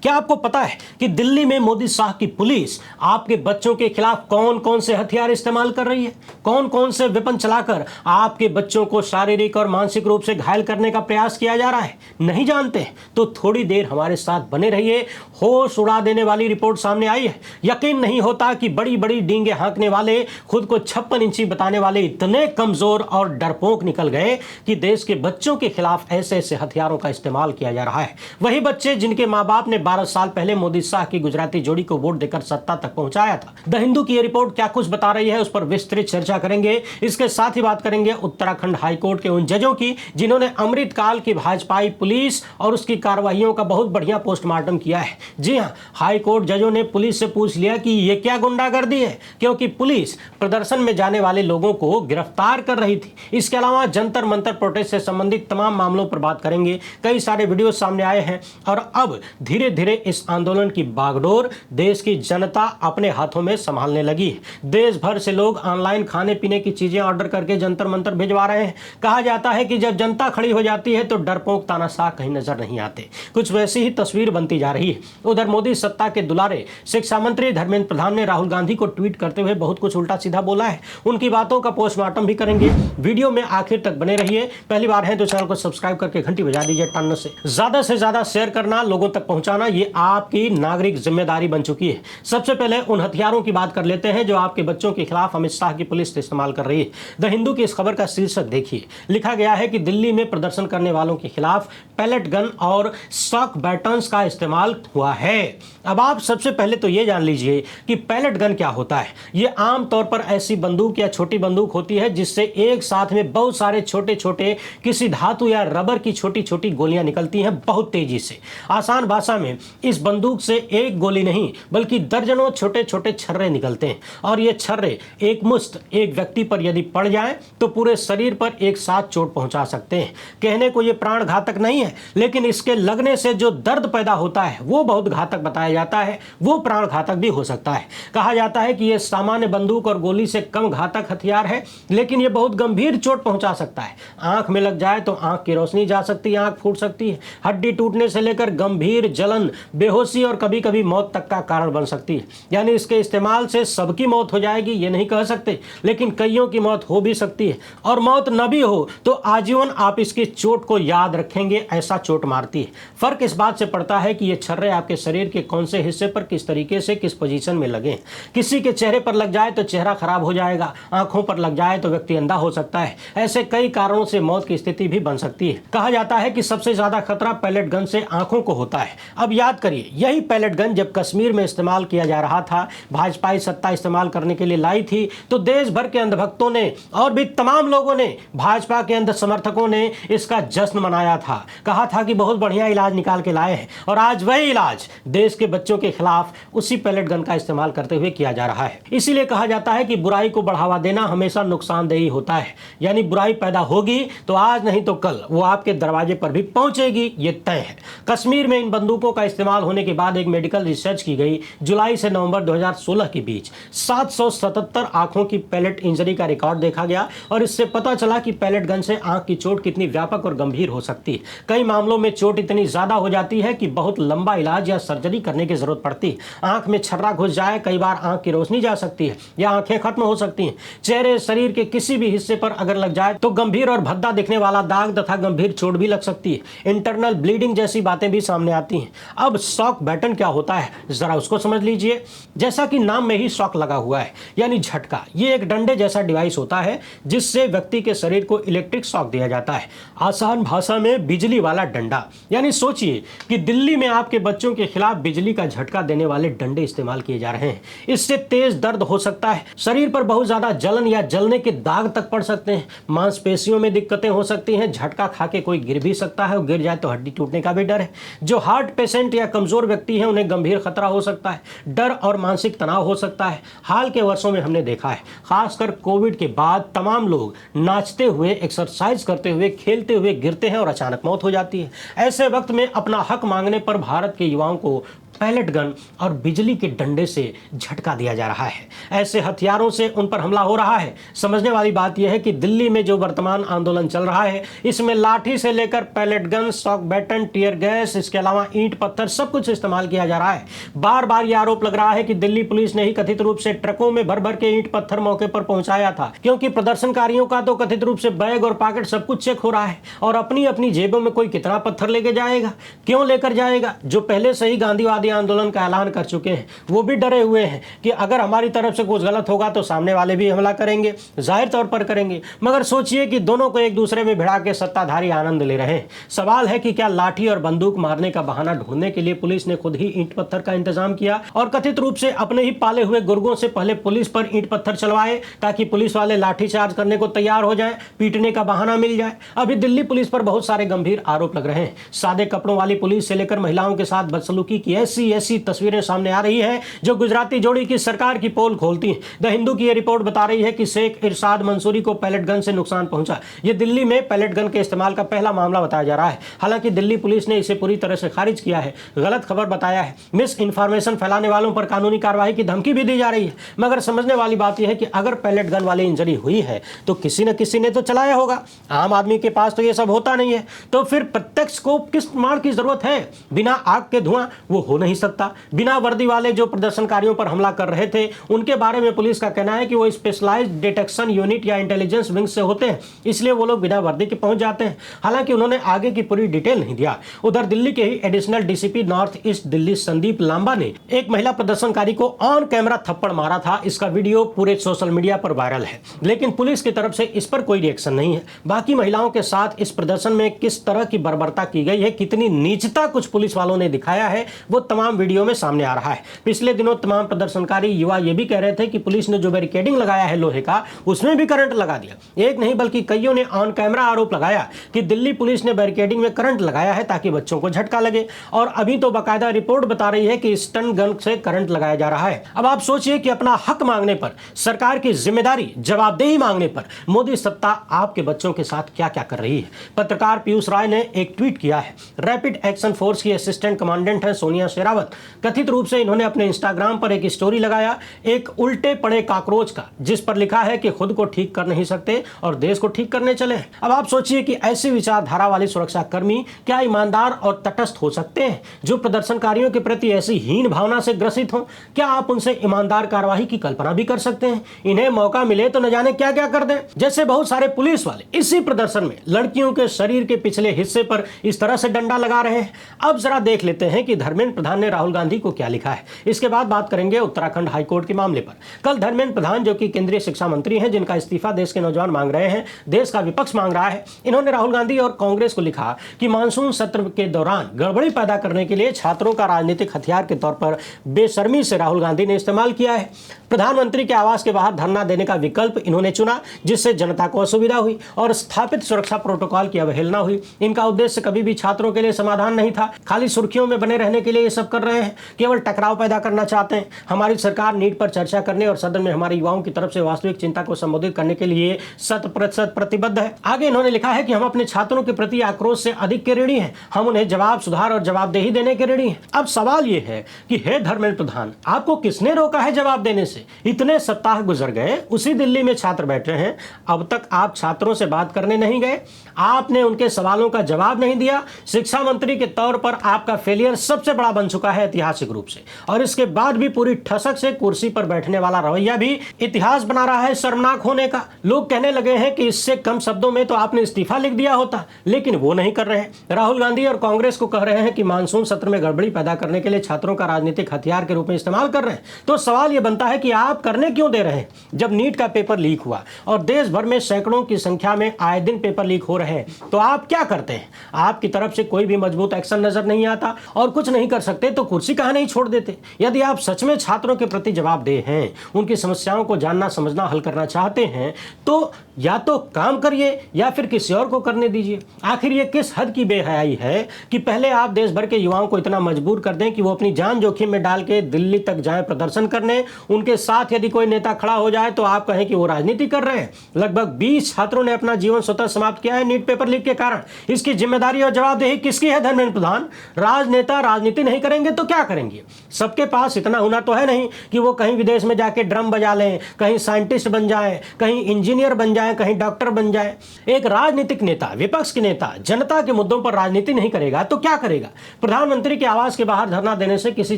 क्या आपको पता है कि दिल्ली में मोदी शाह की पुलिस आपके बच्चों के खिलाफ कौन कौन से हथियार इस्तेमाल कर रही है, कौन कौन से वेपन चलाकर आपके बच्चों को शारीरिक और मानसिक रूप से घायल करने का प्रयास किया जा रहा है? नहीं जानते तो थोड़ी देर हमारे साथ बने रहिए। होश उड़ा देने वाली रिपोर्ट सामने आई है। यकीन नहीं होता कि बड़ी बड़ी डींगे हाँकने वाले, खुद को 56 इंची बताने वाले इतने कमजोर और डरपोक निकल गए कि देश के बच्चों के खिलाफ ऐसे ऐसे हथियारों का इस्तेमाल किया जा रहा है। वही बच्चे जिनके माँ बाप ने 12 साल पहले मोदी शाह की गुजराती जोड़ी को वोट देकर सत्ता तक पहुंचाया था। द हिंदू की यह रिपोर्ट क्या कुछ बता रही है, उस पर विस्तृत चर्चा करेंगे। इसके साथ ही बात करेंगे उत्तराखंड हाईकोर्ट के उन जजों की जिन्होंने अमृतकाल की भाजपाई पुलिस और उसकी कार्रवाइयों का बहुत बढ़िया पोस्टमार्टम किया है। जी हां, हाईकोर्ट जजों ने पुलिस से पूछ लिया कि यह क्या गुंडागर्दी है, क्योंकि पुलिस प्रदर्शन में जाने वाले लोगों को गिरफ्तार कर रही थी। इसके अलावा जंतर मंतर प्रोटेस्ट से संबंधित तमाम मामलों पर बात करेंगे। कई सारे वीडियो सामने आए हैं और अब धीरे धीरे इस आंदोलन की बागडोर देश की जनता अपने हाथों में संभालने लगी है। देश भर से लोग ऑनलाइन खाने पीने की चीजें ऑर्डर करके जंतर मंतर भिजवा रहे हैं। कहा जाता है कि जब जनता खड़ी हो जाती है तो डरपोक तानाशाह कहीं नजर नहीं आते। कुछ वैसी ही तस्वीर बनती जा रही है। उधर मोदी सत्ता के दुलारे शिक्षा मंत्री धर्मेंद्र प्रधान ने राहुल गांधी को ट्वीट करते हुए बहुत कुछ उल्टा सीधा बोला है। उनकी बातों का पोस्टमार्टम भी करेंगे। वीडियो में आखिर तक बने रहिए। पहली बार है तो चैनल को सब्सक्राइब करके घंटी बजा दीजिए। टन से ज्यादा शेयर करना, लोगों तक पहुंचाना, ये आपकी नागरिक जिम्मेदारी बन चुकी है। सबसे पहले उन हथियारों की बात कर लेते हैं जो आपके बच्चों के खिलाफ अमित शाह की पुलिस इस्तेमाल कर रही है। द हिंदू की इस खबर का शीर्षक देखिए। लिखा गया है कि दिल्ली में प्रदर्शन करने वालों के खिलाफ पैलेट गन और शॉक बैटन्स का इस्तेमाल हुआ है। अब आप सबसे पहले तो ये जान लीजिए कि पैलेट गन क्या होता है। यह आमतौर पर ऐसी बंदूक या छोटी बंदूक होती है जिससे एक साथ में बहुत सारे छोटे छोटे किसी धातु या रबर की छोटी छोटी गोलियां निकलती हैं बहुत तेजी से। आसान भाषा में इस बंदूक से एक गोली नहीं बल्कि दर्जनों छोटे छोटे छर्रे निकलते हैं और ये छर्रे एक मुश्त एक व्यक्ति पर यदि पड़ जाएं तो पूरे शरीर पर एक साथ चोट पहुंचा सकते हैं। कहने को ये प्राण घातक नहीं है, लेकिन इसके लगने से जो दर्द पैदा होता है वो बहुत घातक बताया जाता है। वो प्राण घातक भी हो सकता है। कहा जाता है कि यह सामान्य बंदूक और गोली से कम घातक हथियार है, लेकिन यह बहुत गंभीर चोट पहुंचा सकता है। आंख में लग जाए तो आंख की रोशनी जा सकती है, आंख फूट सकती है, हड्डी टूटने से लेकर गंभीर जलन, बेहोशी और कभी कभी मौत तक का कारण बन सकती है। यानी इसके इस्तेमाल से सबकी मौत हो जाएगी ये नहीं कह सकते, लेकिन कईयों की मौत हो भी सकती है। और मौत न भी हो तो आजीवन आप इसकी चोट को याद रखेंगे, ऐसा चोट मारती है। फर्क इस बात से पड़ता है कि ये छर्रे आपके शरीर के कौन से हिस्से पर किस तरीके से किस पोजीशन में लगे। किसी के चेहरे पर लग जाए तो चेहरा खराब हो जाएगा, आंखों पर लग जाए तो व्यक्ति अंधा हो सकता है। ऐसे कई कारणों से मौत की स्थिति भी बन सकती है। कहा जाता है कि सबसे ज्यादा खतरा पैलेट गन से आंखों को होता है। अब याद करिए, यही पैलेट गन जब कश्मीर में इस्तेमाल किया जा रहा था, भाजपाई सत्ता इस्तेमाल करने के लिए लाई थी, तो देश भर के अंधभक्तों ने और भी तमाम लोगों ने, भाजपा के अंध समर्थकों ने इसका जश्न मनाया था। कहा था कि बहुत बढ़िया इलाज निकाल के लाए हैं और आज वही इलाज देश के बच्चों के खिलाफ उसी पैलेट गन का इस्तेमाल करते हुए किया जा रहा है। इसीलिए कहा जाता है कि बुराई को बढ़ावा देना हमेशा नुकसानदेही होता है। यानी बुराई पैदा होगी तो आज नहीं तो कल वो आपके दरवाजे पर भी पहुंचेगी, ये तय है। कश्मीर में इन बंदूकों का इस्तेमाल होने के बाद एक मेडिकल रिसर्च की गई। जुलाई से नवंबर 2016 के बीच 777 आंखों की पैलेट इंजरी का रिकॉर्ड देखा गया और इससे पता चला कि पैलेट गन से आंख की चोट कितनी व्यापक और गंभीर हो सकती है। कई मामलों में चोट इतनी ज्यादा हो जाती है कि बहुत लंबा इलाज या सर्जरी करने की जरूरत पड़ती है। आंख में छर्रा घुस जाए, कई बार आंख की रोशनी जा सकती है या आंखें खत्म हो सकती हैं। चेहरे शरीर के किसी भी हिस्से पर अगर लग जाए तो गंभीर और भद्दा दिखने वाला दाग तथा गंभीर चोट भी लग सकती है। इंटरनल ब्लीडिंग जैसी बातें भी सामने आती हैं। अब शॉक बैटन क्या होता है जरा उसको समझ लीजिए। जैसा कि नाम में ही शॉक लगा हुआ है यानी झटका, ये एक डंडे जैसा डिवाइस होता है जिससे व्यक्ति के शरीर को इलेक्ट्रिक शॉक दिया जाता है। आसान भाषा में बिजली वाला डंडा। यानी सोचिए कि दिल्ली में आपके बच्चों के खिलाफ बिजली का झटका देने वाले डंडे इस्तेमाल किए जा रहे हैं। इससे तेज दर्द हो सकता है, शरीर पर बहुत ज्यादा जलन या जलने के दाग तक पड़ सकते हैं, मांसपेशियों में दिक्कतें हो सकती हैं, झटका खा के कोई गिर भी सकता है और गिर जाए तो हड्डी टूटने का भी डर है। जो हार्ट पेशेंट या कमजोर व्यक्ति है उन्हें गंभीर खतरा हो सकता है, डर और मानसिक तनाव हो सकता है। हाल के वर्षों में हमने देखा है, खासकर कोविड के बाद तमाम लोग नाचते हुए, एक्सरसाइज करते हुए, खेलते हुए गिरते हैं और अचानक मौत हो जाती है। ऐसे वक्त में अपना हक मांगने पर भारत के युवाओं को पैलेट गन और बिजली के डंडे से झटका दिया जा रहा है। ऐसे हथियारों से उन पर हमला हो रहा है। समझने वाली बात यह है कि दिल्ली में जो वर्तमान आंदोलन चल रहा है, इसमें लाठी से लेकर pellet gun, shock baton, tear gas, इसके अलावा ईंट पत्थर सब कुछ इस्तेमाल किया जा रहा है। बार बार यह आरोप लग रहा है कि दिल्ली पुलिस ने ही कथित रूप से ट्रकों में भर भर के ईंट पत्थर मौके पर पहुंचाया था, क्योंकि प्रदर्शनकारियों का तो कथित रूप से बैग और पॉकेट सब कुछ चेक हो रहा है और अपनी अपनी जेबों में कोई कितना पत्थर लेके जाएगा, क्यों लेकर जाएगा। जो पहले से ही गांधीवादी आंदोलन का ऐलान कर चुके हैं, वो भी डरे हुए हैं कि अगर हमारी तरफ से कुछ गलत होगा तो सामने वाले भी हमला करेंगे, जाहिर तौर पर करेंगे। मगर सोचिए कि दोनों को एक दूसरे में भिड़ा के सत्ताधारी आनंद ले रहे हैं। सवाल है कि क्या लाठी और बंदूक मारने का बहाना ढूंढने के लिए पुलिस ने खुद ही ईंट पत्थर का इंतजाम किया और कथित रूप से अपने ही पाले हुए गुर्गों से पहले पुलिस पर ईंट पत्थर चलवाए ताकि पुलिस वाले लाठी चार्ज करने को तैयार हो जाए, पीटने का बहाना मिल जाए। अभी दिल्ली पुलिस पर बहुत सारे गंभीर आरोप लग रहे हैं। सादे कपड़ों वाली पुलिस से लेकर महिलाओं के साथ बदसलूकी की ऐसी तस्वीरें सामने आ रही है जो गुजराती जोड़ी की सरकार की पोल खोलती है। द हिंदू की यह रिपोर्ट बता रही है कि शेख इरशाद मंसूरी को पैलेट गन से नुकसान पहुंचा। यह दिल्ली में पैलेट गन के इस्तेमाल का पहला मामला बताया जा रहा है। हालांकि दिल्ली पुलिस ने इसे पूरी तरह से खारिज किया है, गलत खबर बताया है। मिस इन्फॉर्मेशन फैलाने वालों पर कानूनी कार्रवाई की धमकी भी दी जा रही है। मगर समझने वाली बात यह है कि अगर पैलेट गन वाली इंजरी हुई है तो किसी न किसी ने तो चलाया होगा। आम आदमी के पास तो यह सब होता नहीं है, तो फिर प्रत्यक्ष को किस प्रमाण की जरूरत है। बिना आग के धुआं वो हो नहीं सकता। बिना वर्दी वाले जो प्रदर्शनकारियों पर हमला कर रहे थे, उनके बारे में पुलिस का कहना है कि वो स्पेशलाइज्ड डिटेक्शन यूनिट या इंटेलिजेंस विंग से होते हैं, इसलिए वो लोग बिना वर्दी के पहुंच जाते हैं। हालांकि उन्होंने आगे की पूरी डिटेल नहीं दिया। उधर दिल्ली के ही additional DCP north east Delhi Sandeep Lamba ने एक महिला प्रदर्शनकारी को ऑन कैमरा थप्पड़ मारा था। इसका वीडियो पूरे सोशल मीडिया पर वायरल है, लेकिन पुलिस की तरफ से इस पर कोई रिएक्शन नहीं है। बाकी महिलाओं के साथ इस प्रदर्शन में किस तरह की बर्बरता की गई है, कितनी नीचता कुछ पुलिस वालों ने दिखाया है, वो तमाम वीडियो में सामने आ रहा है। पिछले दिनों तमाम प्रदर्शनकारी युवा ये भी कह रहे थे कि पुलिस ने जो बैरिकेडिंग लगाया है लोहे का, उसमें भी करंट लगा दिया। एक नहीं बल्कि कईयों ने ऑन कैमरा आरोप लगाया कि दिल्ली पुलिस ने बैरिकेडिंग में करंट लगाया है ताकि बच्चों को झटका लगे, और अभी तो बाकायदा रिपोर्ट बता रही है कि स्टन गन से करंट लगाया जा रहा है। अब आप सोचिए कि अपना हक मांगने पर, सरकार की जिम्मेदारी, जवाबदेही मांगने पर मोदी सत्ता आपके बच्चों के साथ क्या क्या कर रही है। पत्रकार पीयूष राय ने एक ट्वीट किया है। रैपिड एक्शन फोर्स की असिस्टेंट कमांडेंट है सोनिया शेरावत। कथित रूप से इन्होंने अपने इंस्टाग्राम पर एक स्टोरी लगाया एक उल्टे पड़े काकरोच का, जिस पर लिखा है कि खुद को ठीक कर नहीं सकते और देश को ठीक करने चले। अब आप सोचिए कि ऐसी विचारधारा वाले सुरक्षा कर्मी क्या ईमानदार और तटस्थ हो सकते हैं जो प्रदर्शनकारियों के प्रति ऐसी हीन भावना से ग्रसित हो? क्या आप उनसे ईमानदार कार्रवाई की कल्पना भी कर सकते हैं? इन्हें मौका मिले तो न जाने क्या क्या कर दें। जैसे बहुत सारे पुलिस वाले इसी प्रदर्शन में लड़कियों के शरीर के पिछले हिस्से पर इस तरह से डंडा लगा रहे हैं। अब जरा देख लेते हैं कि धर्मेंद्र प्रधान ने राहुल गांधी को क्या लिखा है। इसके बाद बात करेंगे उत्तराखंड हाईकोर्ट के मामले पर। कल धर्मेंद्र प्रधान, जो कि केंद्रीय शिक्षा मंत्री हैं, जिनका इस्तीफा देश के नौजवान मांग रहे हैं, देश का विपक्ष मांग रहा है, इन्होंने राहुल गांधी और कांग्रेस को लिखा कि मानसून सत्र के दौरान गड़बड़ी पैदा करने के लिए छात्रों का राजनीतिक हथियार के तौर पर बेशर्मी से राहुल गांधी ने इस्तेमाल किया है। प्रधानमंत्री के आवास के बाहर धरना देने का विकल्प इन्होंने चुना, जिससे जनता को असुविधा हुई और स्थापित सुरक्षा प्रोटोकॉल की अवहेलना हुई। इनका उद्देश्य कभी भी छात्रों के लिए समाधान नहीं था, खाली सुर्खियों में बने रहने के लिए ये सब कर रहे हैं, केवल टकराव पैदा करना चाहते हैं। हमारी सरकार नीट पर चर्चा करने और सदन में हमारे युवाओं की तरफ से वास्तविक चिंता को संबोधित करने के लिए 100% प्रतिबद्ध है। आगे इन्होंने लिखा है कि हम अपने छात्रों के प्रति आक्रोश से अधिक के ऋणी हैं, हम उन्हें जवाब, सुधार और जवाबदेही देने के ऋणी हैं। अब सवाल यह है कि हे धर्मेंद्र प्रधान, आपको किसने रोका है जवाब देने से? इतने सप्ताह गुजर गए, उसी दिल्ली में छात्र बैठ रहे हैं, अब तक आप छात्रों से बात करने नहीं गए, आपने उनके सवालों का जवाब नहीं दिया। शिक्षा मंत्री के तौर पर आपका फेलियर सबसे बड़ा बन चुका है ऐतिहासिक रूप से, और इसके बाद भी पूरी ठसक से कुर्सी पर बैठने वाला रवैया भी इतिहास बना रहा है शर्मनाक होने का। लोग कहने लगे हैं कि इससे कम शब्दों में तो आपने इस्तीफा लिख दिया होता, लेकिन वो नहीं कर रहे हैं। राहुल गांधी और कांग्रेस को कह रहे हैं कि मानसून सत्र में गड़बड़ी पैदा करने के लिए छात्रों का राजनीतिक हथियार के रूप में इस्तेमाल कर रहे हैं। तो सवाल यह बनता है कि आप करने क्यों दे रहे हैं? जब नीट का पेपर लीक हुआ और देश भर में सैकड़ों की संख्या में आए दिन पेपर लीक हो रहे हैं, तो आप क्या करते हैं? आपकी तरफ से कोई भी मजबूत एक्शन नजर नहीं आता, और कुछ नहीं कर सकते तो कुर्सी कहां नहीं छोड़ देते। यदि आप सच में छात्रों के प्रति जवाबदेह हैं, उनकी समस्याओं को जानना, समझना, हल करना चाहते हैं, तो या तो काम करिए या फिर किसी और को करने दीजिए। आखिर ये किस हद की बेहयाई है कि पहले आप देश भर के युवाओं को इतना मजबूर कर दें कि वो अपनी जान जोखिम में डाल के दिल्ली तक जाएं प्रदर्शन करने, उनके साथ यदि कोई नेता खड़ा हो जाए तो आप कहें कि वो राजनीति कर रहे हैं। लगभग 20 छात्रों ने अपना जीवन स्वतः समाप्त किया है नीट पेपर लीक के कारण। इसकी जिम्मेदारी और जवाबदेही किसकी है धर्मेंद्र प्रधान? राजनेता राजनीति नहीं करेंगे तो क्या करेंगे? सबके पास इतना हुनर तो है नहीं कि वो कहीं विदेश में जाके ड्रम बजा लें, कहीं साइंटिस्ट बन जाएं, कहीं इंजीनियर बन जाएं, कहीं डॉक्टर बन जाएं। एक राजनीतिक नेता, विपक्ष के नेता जनता के मुद्दों पर राजनीति नहीं करेगा तो क्या करेगा? प्रधानमंत्री के आवास के बाहर धरना देने से किसी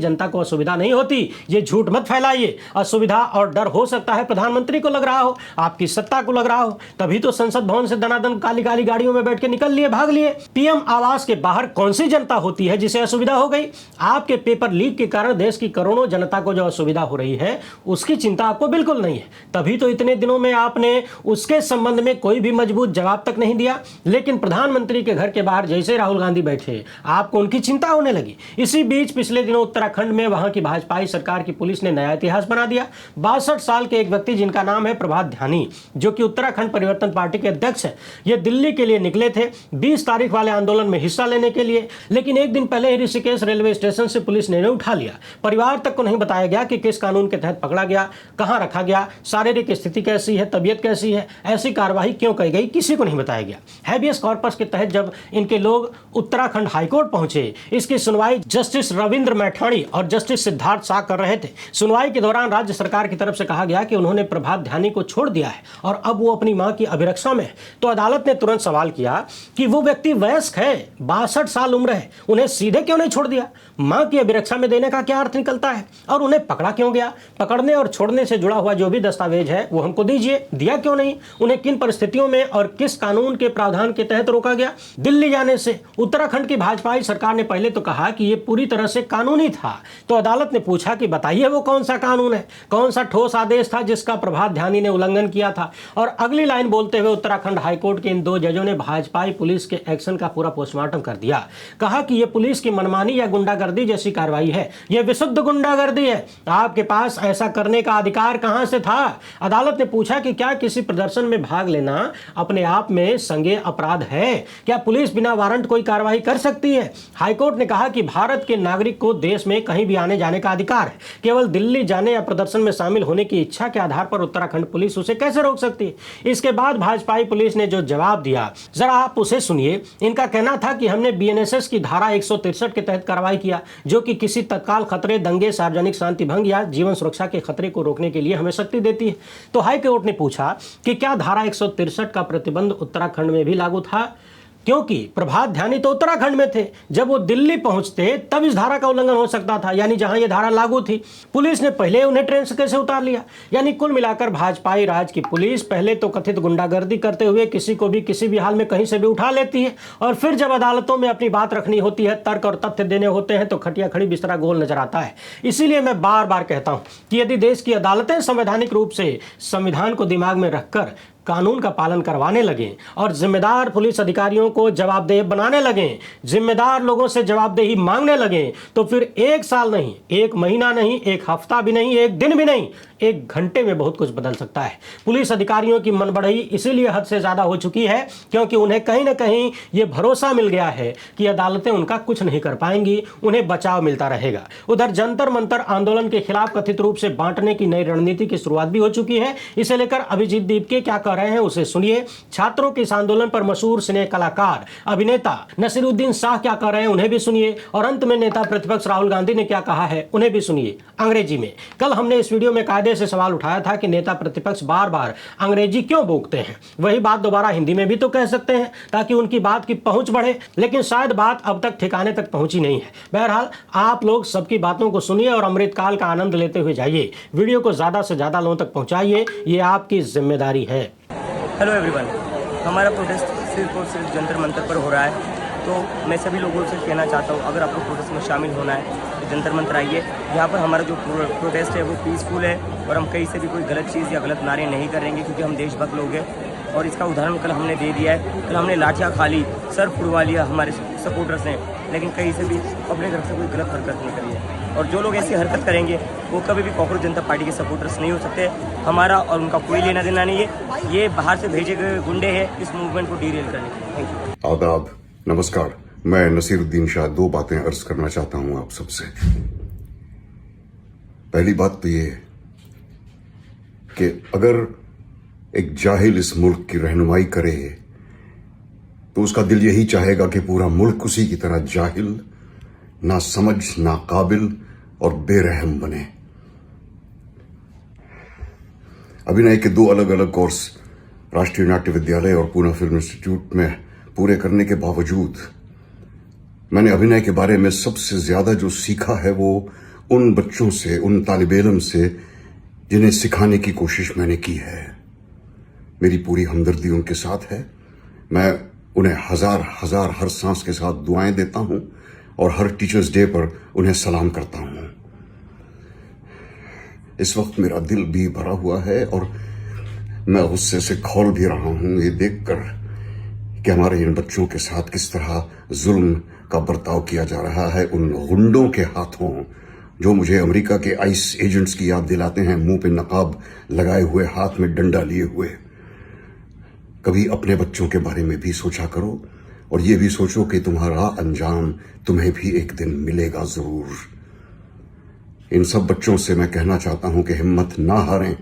जनता को असुविधा नहीं होती, ये झूठ मत फैलाइए। असुविधा और डर हो सकता है प्रधानमंत्री को लग रहा हो, आपकी सत्ता को लग रहा हो, तभी तो संसद भवन से दनादन काली काली गाड़ियों में बैठ के निकल लिए, भाग लिए। पीएम आवास के बाहर कौन सी जनता होती है जिसे असुविधा हो गई? आपके पेपर लीक के कारण देश की करोड़ों जनता को जो असुविधा हो रही है उसकी चिंता आपको बिल्कुल नहीं है, तभी तो इतने दिनों में आपने उसके संबंध में कोई भी मजबूत जवाब तक नहीं दिया। लेकिन प्रधानमंत्री के घर के बाहर जैसे राहुल गांधी बैठे, आपको उनकी चिंता होने लगी। इसी बीच पिछले दिनों उत्तराखंड में वहां की भाजपाई सरकार की पुलिस ने नया इतिहास बना दिया। 62 साल के एक व्यक्ति जिनका नाम है प्रभात ध्यानी, जो कि उत्तराखंड परिवर्तन पार्टी के अध्यक्ष हैं, ये दिल्ली के लिए निकले थे 20 तारीख वाले आंदोलन में हिस्सा लेने के लिए। लेकिन एक दिन पहले ही ऋषिकेश रेलवे स्टेशन से पुलिस ने उठा लिया। परिवार तक को नहीं बताया गया कि किस कानून के तहत पकड़ा गया, कहां रखा गया, शारीरिक स्थिति कैसी है, तबीयत कैसी है, ऐसी कार्रवाई क्यों की गई, किसी को नहीं बताया गया। हैबियस कॉर्पस के तहत जब इनके लोग उत्तराखंड हाईकोर्ट पहुंचे, इसकी सुनवाई जस्टिस रविंद्र मैठाणी और जस्टिस सिद्धार्थ शाह कर रहे थे। सुनवाई के दौरान राज्य सरकार की तरफ से कहा गया कि उन्होंने प्रभात ध्यानी को छोड़ दिया है और अब वो अपनी मां की अभिरक्षा में है। तो अदालत ने तुरंत सवाल किया कि वो व्यक्ति वयस्क है, 62 साल उम्र है, उन्हें सीधे क्यों नहीं छोड़ दिया? मां की अभिरक्षा में देने का क्या अर्थ निकलता है? और उन्हें पकड़ा क्यों गया? पकड़ने और छोड़ने से जुड़ा हुआ जो भी दस्तावेज है वो हमको दीजिए। दिया क्यों नहीं? उन्हें किन परिस्थितियों में और किस कानून के प्रावधान के तहत रोका गया? दिल्ली जाने से उत्तराखंड की भाजपाई सरकार ने पहले तो कहा कि ये पूरी तरह से कानूनी था। तो अदालत ने पूछा कि बताइए वो कौन सा कानून है, कौन सा ठोस आदेश था जिसका प्रभात ध्यानी ने उल्लंघन किया था? और अगली लाइन बोलते हुए उत्तराखंड हाईकोर्ट के इन 2 जजों ने भाजपाई पुलिस के एक्शन का पूरा पोस्टमार्टम कर दिया। कहा कि यह पुलिस की मनमानी या गुंडागर्दी जैसी कार्रवाई है, यह विशुद्ध गुंडागर्दी है। आपके पास ऐसा करने का अधिकार कहां से था? अदालत ने पूछा कि क्या किसी प्रदर्शन में भाग लेना अपने आप में संज्ञेय अपराध है? क्या पुलिस बिना वारंट कोई कार्रवाई कर सकती है? हाईकोर्ट ने कहा कि भारत के नागरिक को देश में कहीं भी आने जाने का अधिकार है, केवल दिल्ली जाने या प्रदर्शन में शामिल होने की इच्छा के आधार पर उत्तराखंड पुलिस उसे कैसे रोक सकती है? इसके बाद भाजपाई पुलिस ने जो जवाब दिया जरा आप उसे सुनिए। इनका कहना था कि हमने बीएनएसएस की धारा 163 के तहत कार्रवाई किया, जो कि किसी तत्काल खतरे, दंगे, सार्वजनिक शांति भंग या जीवन सुरक्षा के खतरे को रोकने के लिए हमें शक्ति देती है। तो हाईकोर्ट ने पूछा कि क्या धारा 163 का प्रतिबंध उत्तराखंड में भी लागू था? क्योंकि प्रभात ध्यानी तो उत्तराखंड में थे, जब वो दिल्ली पहुंचते तब इस धारा का उल्लंघन हो सकता था, यानी जहां ये धारा लागू थी। पुलिस ने पहले उन्हें ट्रेन से कैसे उतार लिया? यानी कुल मिलाकर भाजपाई राज की पुलिस पहले तो कथित गुंडागर्दी करते हुए किसी को भी किसी भी हाल में कहीं से भी उठा लेती है, और फिर जब अदालतों में अपनी बात रखनी होती है, तर्क और तथ्य देने होते हैं, तो खटिया खड़ी बिस्तरा गोल नजर आता है। इसीलिए मैं बार बार कहता हूं कि यदि देश की अदालतें संवैधानिक रूप से संविधान को दिमाग में रखकर कानून का पालन करवाने लगें और जिम्मेदार पुलिस अधिकारियों को जवाबदेह बनाने लगें, जिम्मेदार लोगों से जवाबदेही मांगने लगें, तो फिर 1 साल नहीं, 1 महीना नहीं, 1 हफ्ता भी नहीं, 1 दिन भी नहीं, 1 घंटे में बहुत कुछ बदल सकता है। पुलिस अधिकारियों की मनबड़ाई इसीलिए हद से ज्यादा हो चुकी है क्योंकि उन्हें कहीं ना कहीं ये भरोसा मिल गया है कि अदालतें उनका कुछ नहीं कर पाएंगी, उन्हें बचाव मिलता रहेगा। उधर जंतर मंतर आंदोलन के खिलाफ कथित रूप से बांटने की नई रणनीति की शुरुआत भी हो चुकी है। इसे लेकर अभिजीत दीपके क्या कह रहे हैं उसे सुनिए। छात्रों के इस आंदोलन पर मशहूर सिने कलाकार अभिनेता नसीरुद्दीन शाह क्या कह रहे हैं उन्हें भी सुनिए, और अंत में नेता प्रतिपक्ष राहुल गांधी ने क्या कहा है उन्हें भी सुनिए अंग्रेजी में। कल हमने इस वीडियो में कायदे से सवाल उठाया था कि नेता प्रतिपक्ष बार बार अंग्रेजी क्यों बोलते हैं, वही बात दोबारा हिंदी में भी तो कह सकते हैं ताकि उनकी बात की पहुंच बढ़े, लेकिन शायद बात अब तक ठिकाने तक पहुंची नहीं है। बहरहाल आप लोग सबकी बातों को सुनिए और अमृतकाल का आनंद लेते हुए जाइए। वीडियो को ज्यादा से ज्यादा लोगों तक पहुंचाइए, ये आपकी जिम्मेदारी है। हेलो एवरीवन, हमारा प्रोटेस्ट सिर्फ और सिर्फ जंतर मंतर पर हो रहा है, तो मैं सभी लोगों से कहना चाहता हूँ अगर आपको प्रोटेस्ट में शामिल होना है तो जंतर मंतर आइए। यहाँ पर हमारा जो प्रोटेस्ट है वो पीसफुल है और हम कहीं से भी कोई गलत चीज़ या गलत नारे नहीं करेंगे क्योंकि हम देशभक्त लोग हैं, और इसका उदाहरण कल हमने दे दिया है। कल हमने लाठियाँ खा ली, सर फुड़वा लिया हमारे सपोर्टर्स ने, लेकिन कहीं से भी अपने तरफ से कोई गलत हरकत नहीं करी है। और जो लोग ऐसी हरकत करेंगे वो कभी भी कॉकरोच जनता पार्टी के सपोर्टर्स नहीं हो सकते। हमारा और उनका कोई लेना देना नहीं है, ये बाहर से भेजे गए गुंडे हैं इस मूवमेंट को डीरेल करने के। Thank you. आदाब, नमस्कार। मैं नसीरुद्दीन शाह 2 बातें अर्ज करना चाहता हूं आप सबसे। पहली बात तो ये है कि अगर एक जाहिल इस मुल्क की रहनुमाई करे तो उसका दिल यही चाहेगा कि पूरा मुल्क उसी की तरह जाहिल, ना समझ, ना काबिल और बेरहम बने। अभिनय के 2 अलग अलग कोर्स राष्ट्रीय नाट्य विद्यालय और पूना फिल्म इंस्टीट्यूट में पूरे करने के बावजूद मैंने अभिनय के बारे में सबसे ज्यादा जो सीखा है वो उन बच्चों से, उन तालिबे इल्म से जिन्हें सिखाने की कोशिश मैंने की है। मेरी पूरी हमदर्दी उनके साथ है। मैं उन्हें हजार हजार हर सांस के साथ दुआएं देता हूं और हर टीचर्स डे पर उन्हें सलाम करता हूं। इस वक्त मेरा दिल भी भरा हुआ है और मैं गुस्से से खौल भी रहा हूं ये देखकर कि हमारे इन बच्चों के साथ किस तरह जुल्म का बर्ताव किया जा रहा है उन गुंडों के हाथों जो मुझे अमेरिका के आइस एजेंट्स की याद दिलाते हैं, मुंह पे नकाब लगाए हुए, हाथ में डंडा लिए हुए। कभी अपने बच्चों के बारे में भी सोचा करो और ये भी सोचो कि तुम्हारा अंजाम तुम्हें भी एक दिन मिलेगा जरूर। इन सब बच्चों से मैं कहना चाहता हूं कि हिम्मत ना हारें।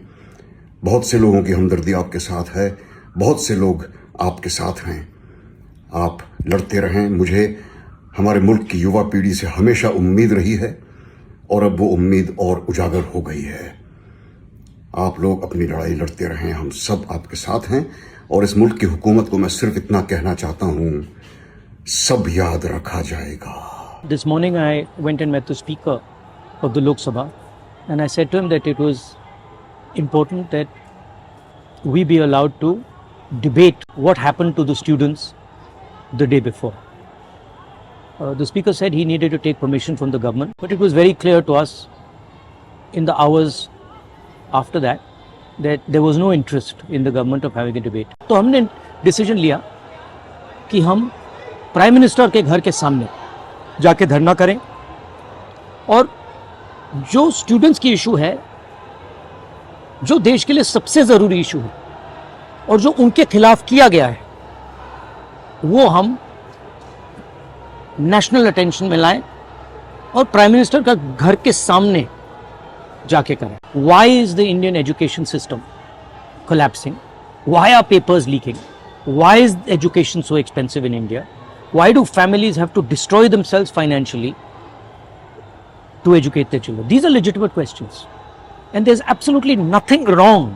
बहुत से लोगों की हमदर्दी आपके साथ है, बहुत से लोग आपके साथ हैं। आप लड़ते रहें। मुझे हमारे मुल्क की युवा पीढ़ी से हमेशा उम्मीद रही है और अब वो उम्मीद और उजागर हो गई है। आप लोग अपनी लड़ाई लड़ते रहें, हम सब आपके साथ हैं। और इस मुल्क की हुकूमत को मैं सिर्फ इतना कहना चाहता हूं, सब याद रखा जाएगा। This morning I went and met the Speaker of the Lok Sabha and I said to him that it was important that we be allowed to debate what happened to the students the day before. The Speaker said he needed to take permission from the government, but it was very clear to us in the hours after that there was no interest in the government of having a debate. तो हमने decision लिया कि हम prime minister के घर के सामने जाके धरना करें और जो स्टूडेंट्स की इशू है, जो देश के लिए सबसे ज़रूरी इशू है और जो उनके खिलाफ किया गया है, वो हम नेशनल अटेंशन में लाएं और प्राइम मिनिस्टर का घर के सामने जाके करें। Why is the Indian education system collapsing? Why are papers leaking? Why is education so expensive in India? Why do families have to destroy themselves financially to educate their children? These are legitimate questions and there's absolutely nothing wrong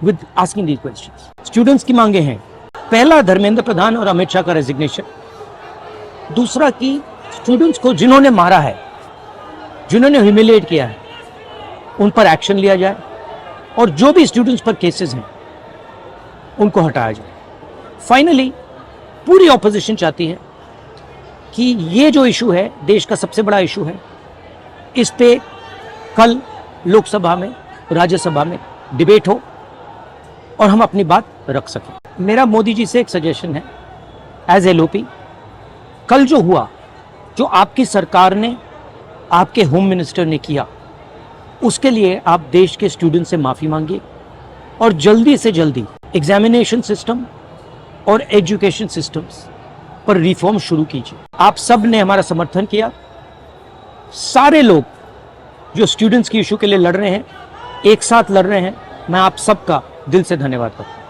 with asking these questions. Students की मांगे हैं, पहला धर्मेंद्र प्रधान और अमित शाह का resignation, दूसरा कि students को जिन्होंने मारा है, जिन्होंने ह्यूमिलिएट किया है, उन पर एक्शन लिया जाए और जो भी स्टूडेंट्स पर केसेस हैं उनको हटाया जाए। फाइनली पूरी ऑपोजिशन चाहती है कि ये जो इशू है, देश का सबसे बड़ा इशू है, इस पे कल लोकसभा में, राज्यसभा में डिबेट हो और हम अपनी बात रख सकें। मेरा मोदी जी से एक सजेशन है एज एलओपी, कल जो हुआ, जो आपकी सरकार ने, आपके होम मिनिस्टर ने किया, उसके लिए आप देश के स्टूडेंट से माफ़ी मांगिए और जल्दी से जल्दी एग्जामिनेशन सिस्टम और एजुकेशन सिस्टम्स पर रिफॉर्म शुरू कीजिए। आप सब ने हमारा समर्थन किया। सारे लोग जो स्टूडेंट्स की इशू के लिए लड़ रहे हैं, एक साथ लड़ रहे हैं, मैं आप सबका दिल से धन्यवाद करता हूँ।